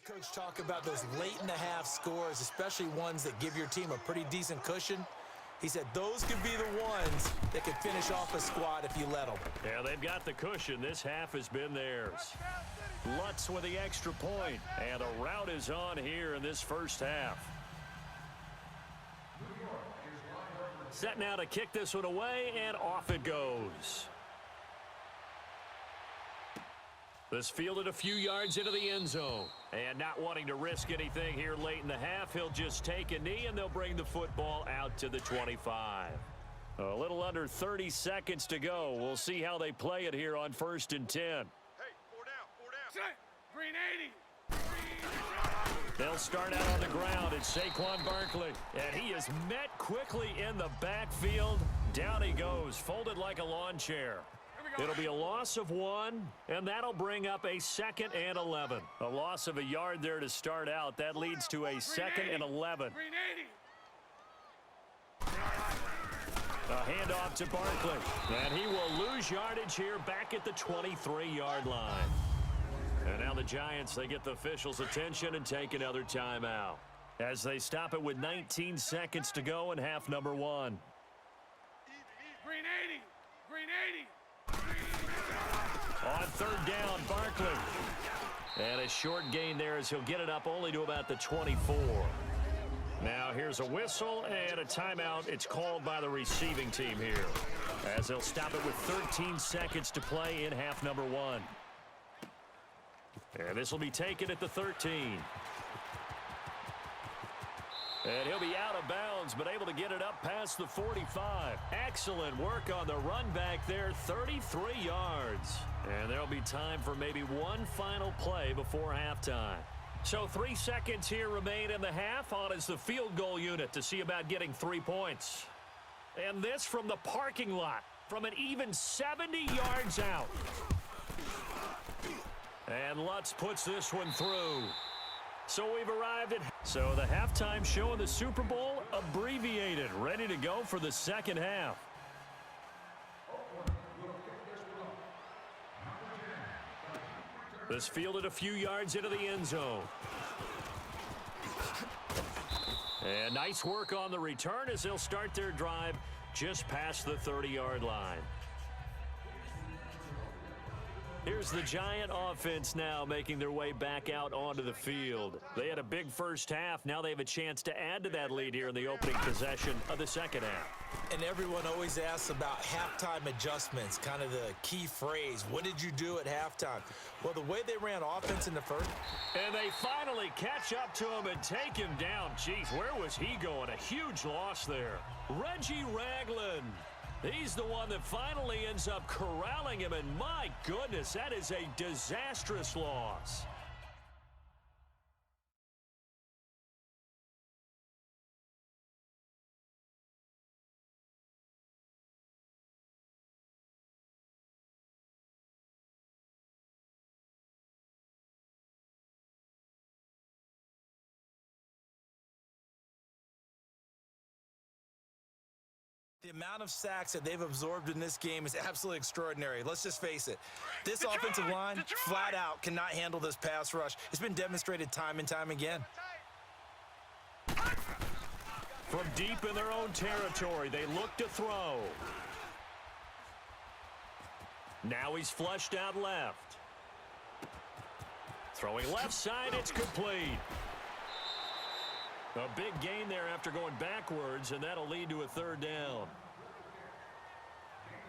Coach, talk about those late-in-the-half scores, especially ones that give your team a pretty decent cushion. He said those could be the ones that could finish off a squad if you let them. Yeah, they've got the cushion. This half has been theirs. Lutz with the extra point, and the rout is on here in this first half. Set now to kick this one away, and off it goes. This fielded a few yards into the end zone. And not wanting to risk anything here late in the half, he'll just take a knee, and they'll bring the football out to the 25. A little under 30 seconds to go. We'll see how they play it here on 1st and 10. Hey, 4 down. Set. Green 80. They'll start out on the ground. It's Saquon Barkley. And he is met quickly in the backfield. Down he goes, folded like a lawn chair. It'll be a loss of 1, and that'll bring up a 2nd and 11. A loss of a yard there to start out. That leads to a 2nd and 11. A handoff to Barkley. And he will lose yardage here back at the 23-yard line. And now the Giants, they get the officials' attention and take another timeout as they stop it with 19 seconds to go in half number 1. Green 80. Green 80. On 3rd down, Barkley. And a short gain there as he'll get it up only to about the 24. Now here's a whistle and a timeout. It's called by the receiving team here as they'll stop it with 13 seconds to play in half number 1. And this will be taken at the 13. And he'll be out of bounds, but able to get it up past the 45. Excellent work on the run back there, 33 yards. And there'll be time for maybe one final play before halftime. So 3 seconds here remain in the half. On is the field goal unit to see about getting 3 points. And this from the parking lot, from an even 70 yards out. And Lutz puts this one through. So we've arrived at... So the halftime show in the Super Bowl abbreviated, ready to go for the second half. This fielded a few yards into the end zone. And nice work on the return as they'll start their drive just past the 30-yard line. Here's the Giant offense now making their way back out onto the field. They had a big first half. Now they have a chance to add to that lead here in the opening possession of the second half. And everyone always asks about halftime adjustments, kind of the key phrase. What did you do at halftime? Well, the way they ran offense in the first. And they finally catch up to him and take him down. Jeez, where was he going? A huge loss there. Reggie Ragland. He's the one that finally ends up corralling him, and my goodness, that is a disastrous loss. The amount of sacks that they've absorbed in this game is absolutely extraordinary. Let's just face it. This offensive line, flat out, cannot handle this pass rush. It's been demonstrated time and time again. From deep in their own territory, they look to throw. Now he's flushed out left. Throwing left side, it's complete. A big gain there after going backwards, and that'll lead to a 3rd down.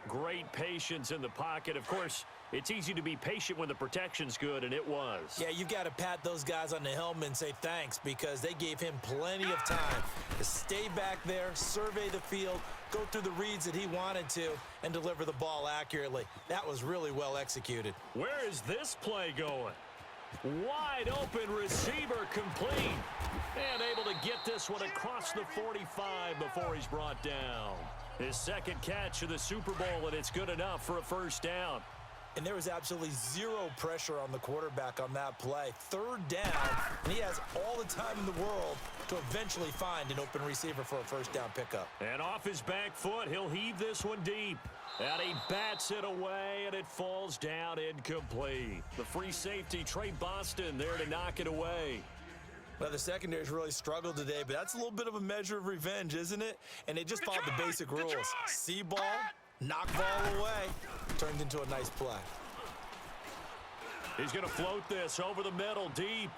Great patience in the pocket. Of course, it's easy to be patient when the protection's good, and it was. Yeah, you've got to pat those guys on the helmet and say thanks because they gave him plenty of time to stay back there, survey the field, go through the reads that he wanted to, and deliver the ball accurately. That was really well executed. Where is this play going? Wide open receiver complete. And able to get this one across the 45 before he's brought down. His second catch of the Super Bowl, and it's good enough for a 1st down. And there was absolutely zero pressure on the quarterback on that play. Third down, and he has all the time in the world to eventually find an open receiver for a first down pickup. And off his back foot, he'll heave this one deep. And he bats it away, and it falls down incomplete. The free safety, Trey Boston, there to knock it away. Well, the secondary's really struggled today, but that's a little bit of a measure of revenge, isn't it? And they just followed the basic rules. See ball, knock ball away. Turned into a nice play. He's going to float this over the middle, deep.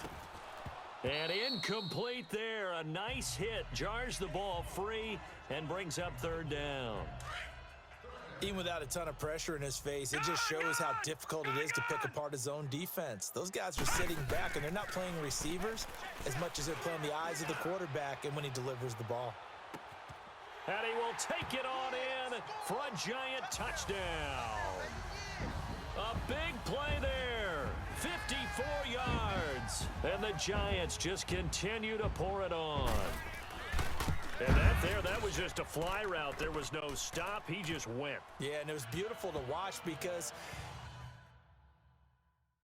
And incomplete there. A nice hit. Jars the ball free and brings up third down. Even without a ton of pressure in his face, it just shows how difficult it is to pick apart his own defense. Those guys are sitting back, and they're not playing receivers as much as they're playing the eyes of the quarterback and when he delivers the ball. And he will take it on in for a giant touchdown. A big play there. 54 yards. And the Giants just continue to pour it on. And that was just a fly route. There was no stop. He just went. Yeah, and it was beautiful to watch because